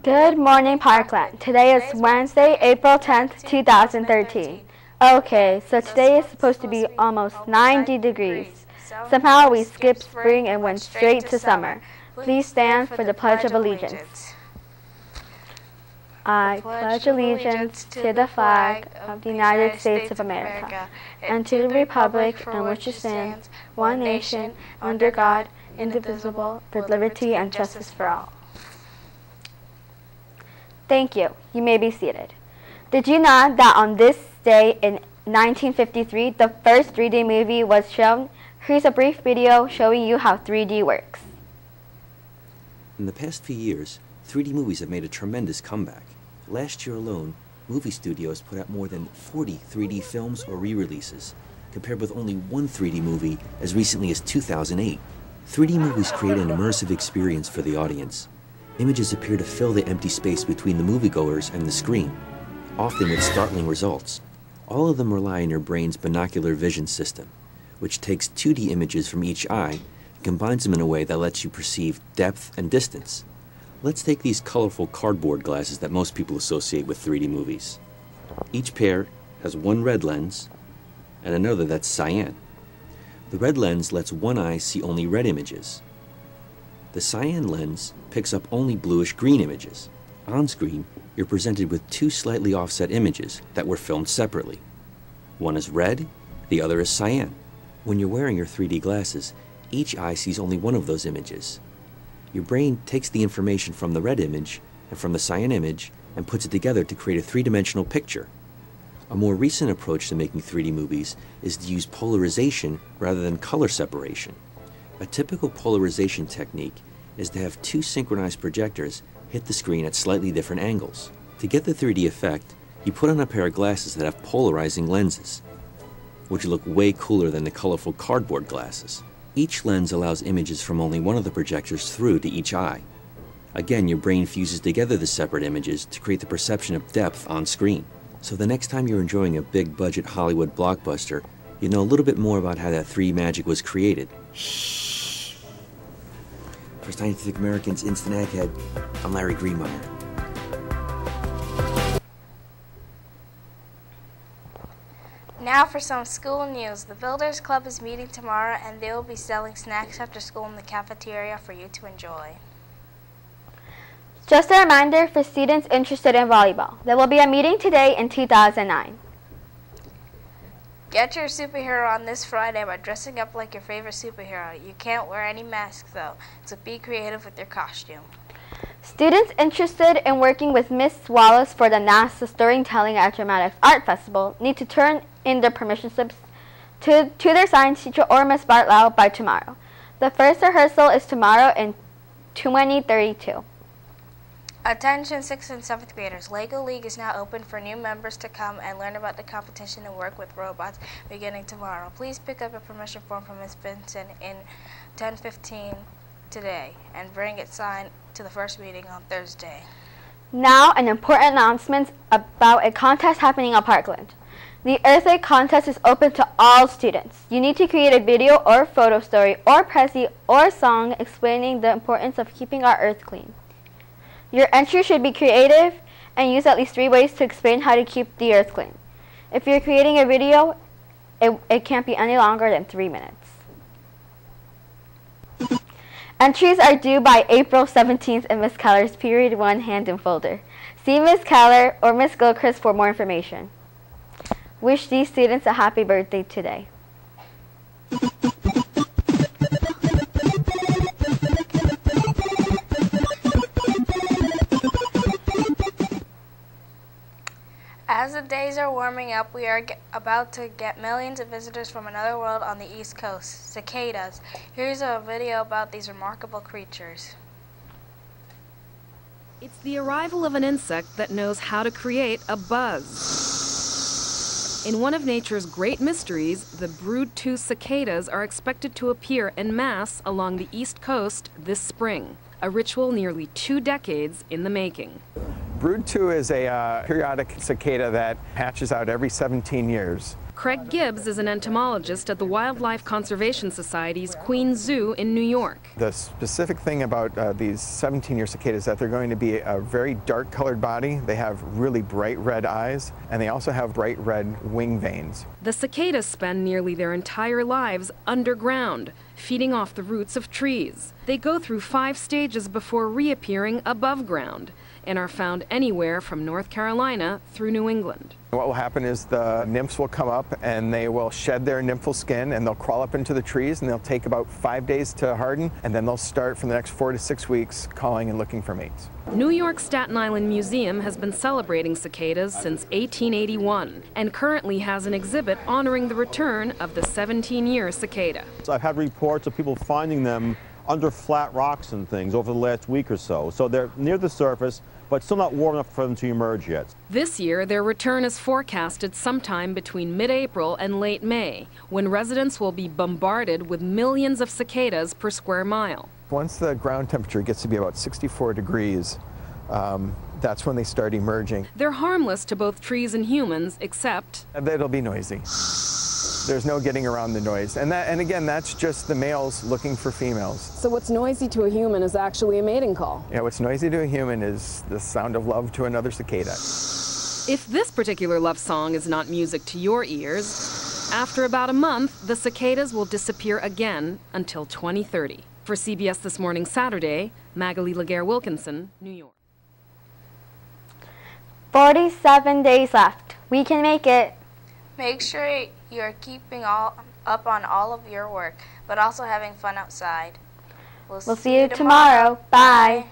Good morning, Parkland. Today is Wednesday, April 10th, 2013. Okay, so today is supposed to be almost 90 degrees. Somehow we skipped spring and went straight to summer. Please stand for the Pledge of Allegiance. I pledge allegiance to the flag of the United States of America and to the republic in which it stands, one nation, under God, indivisible, with liberty and justice for all. Thank you. You may be seated. Did you know that on this day in 1953, the first 3D movie was shown? Here's a brief video showing you how 3D works. In the past few years, 3D movies have made a tremendous comeback. Last year alone, movie studios put out more than 40 3D films or re-releases, compared with only one 3D movie as recently as 2008. 3D movies create an immersive experience for the audience. Images appear to fill the empty space between the moviegoers and the screen, often with startling results. All of them rely on your brain's binocular vision system, which takes 2D images from each eye and combines them in a way that lets you perceive depth and distance. Let's take these colorful cardboard glasses that most people associate with 3D movies. Each pair has one red lens and another that's cyan. The red lens lets one eye see only red images. The cyan lens picks up only bluish-green images. On screen, you're presented with two slightly offset images that were filmed separately. One is red, the other is cyan. When you're wearing your 3D glasses, each eye sees only one of those images. Your brain takes the information from the red image and from the cyan image and puts it together to create a three-dimensional picture. A more recent approach to making 3D movies is to use polarization rather than color separation. A typical polarization technique is to have two synchronized projectors hit the screen at slightly different angles. To get the 3D effect, you put on a pair of glasses that have polarizing lenses, which look way cooler than the colorful cardboard glasses. Each lens allows images from only one of the projectors through to each eye. Again, your brain fuses together the separate images to create the perception of depth on screen. So the next time you're enjoying a big-budget Hollywood blockbuster, you know a little bit more about how that 3D magic was created. For Scientific American's Instant Egghead, I'm Larry Greenmeyer. Now for some school news. The Builders Club is meeting tomorrow and they will be selling snacks after school in the cafeteria for you to enjoy. Just a reminder for students interested in volleyball, there will be a meeting today in 2009. Get your superhero on this Friday by dressing up like your favorite superhero. You can't wear any mask though, so be creative with your costume. Students interested in working with Miss Wallace for the NASA Storytelling and Dramatics Art Festival need to turn in their permission slips to their science teacher or Miss Bartlow by tomorrow. The first rehearsal is tomorrow in 2032. Attention 6th and 7th graders. Lego League is now open for new members to come and learn about the competition and work with robots beginning tomorrow. Please pick up a permission form from Ms. Vincent in 10:15 today and bring it signed to the first meeting on Thursday. Now an important announcement about a contest happening at Parkland. The Earth Day contest is open to all students. You need to create a video or photo story or prezi or song explaining the importance of keeping our Earth clean. Your entry should be creative and use at least 3 ways to explain how to keep the Earth clean. If you're creating a video, it can't be any longer than 3 minutes. Entries are due by April 17th in Ms. Keller's Period 1 hand-in folder. See Ms. Keller or Ms. Gilchrist for more information. Wish these students a happy birthday today. As the days are warming up, we are about to get millions of visitors from another world on the East Coast, cicadas. Here's a video about these remarkable creatures. It's the arrival of an insect that knows how to create a buzz. In one of nature's great mysteries, the brood-toothed cicadas are expected to appear en masse along the East Coast this spring, a ritual nearly 2 decades in the making. Brood 2 is a periodic cicada that hatches out every 17 years. Craig Gibbs is an entomologist at the Wildlife Conservation Society's Queen Zoo in New York. The specific thing about these 17-year cicadas is that they're going to be a very dark colored body. They have really bright red eyes, and they also have bright red wing veins. The cicadas spend nearly their entire lives underground, feeding off the roots of trees. They go through 5 stages before reappearing above ground, and are found anywhere from North Carolina through New England. What will happen is the nymphs will come up and they will shed their nymphal skin and they'll crawl up into the trees, and they'll take about 5 days to harden, and then they'll start for the next 4 to 6 weeks calling and looking for mates. New York's Staten Island Museum has been celebrating cicadas since 1881 and currently has an exhibit honoring the return of the 17-year cicada. So I've had reports of people finding them under flat rocks and things over the last week or so. So they're near the surface, but still not warm enough for them to emerge yet. This year, their return is forecasted sometime between mid-April and late May, when residents will be bombarded with millions of cicadas per square mile. Once the ground temperature gets to be about 64 degrees, that's when they start emerging. They're harmless to both trees and humans, except It'll be noisy. There's no getting around the noise. And again, that's just the males looking for females. So what's noisy to a human is actually a mating call. Yeah, what's noisy to a human is the sound of love to another cicada. if this particular love song is not music to your ears, after about a month, the cicadas will disappear again until 2030. For CBS This Morning Saturday, Magali Laguerre-Wilkinson, New York. 47 days left. We can make it. Make sure you're keeping up on all of your work, but also having fun outside. We'll see you tomorrow. Bye.